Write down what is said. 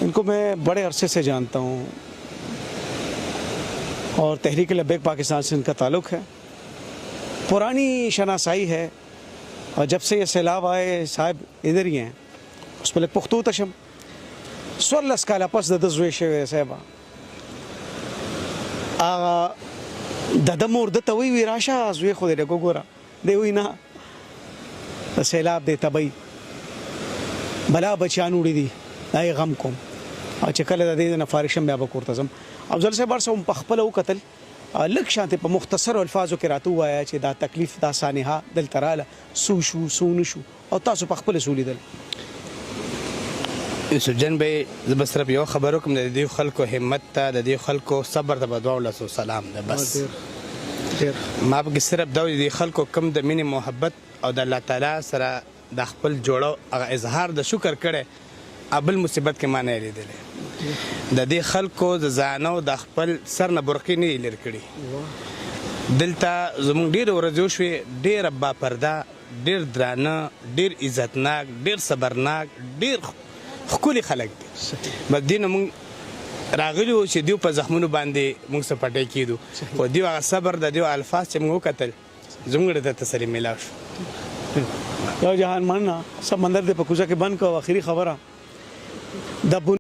इनको मैं बड़े अरसे से जानता हूँ और तहरीक लब्बैक पाकिस्तान से इनका ताल्लुक़ है, पुरानी शनासाई है। और जब से ये सैलाब आए साहब इधर ही हैं, उस पर पुख्तू तशम स्वरलस का लपस ददजुए साहबा ददमोर दतवी विराशा जुए खुद को गोरा दे हुई ना सैलाब दे तबई भला बचान उड़ी दी आए गम को और चकल दे न फारिशम में अब कोर्तजम अफजल से बार से पखपल कतल लग शांति पर मुख्तसर अल्फाजों के रातू आया चे दा तकलीफ दा सानिहा दल तराला सूशु सोनशु और तासु पखपल सूली दल सुजन भाई बस सिर्फ यो खबरों को दे खल को हिम्मत था दे खल को सब्र था बदवा सलाम दे बस माँ की सिर्फ दो दे खल को कम द मिनी मोहब्बत और द अल्लाह ताला सरा द खपल जोड़ो अगर इजहार द शुक्र करे अबल मुसीबत के माने ले दिले द दे खल को जानो द खपल सर न बुरकी नहीं लड़कड़ी दिलता जमुन डेर वरजोशवे डेर अब्बा पर्दा डेर द्राना डेर इज्जतनाक डेर सब्रनाक डेर خکولي خلک دي بس دینه مونږ راغلیو چې دیو په زخمونو باندې مونږ څه پټی کېدو خو دیو هغه صبر د دیو الفاظ چې مونږ وکتل زموږ د تسلي میلاو شو یو جهان مننه سمندر د په کوزه کې بند کو اخري خبره د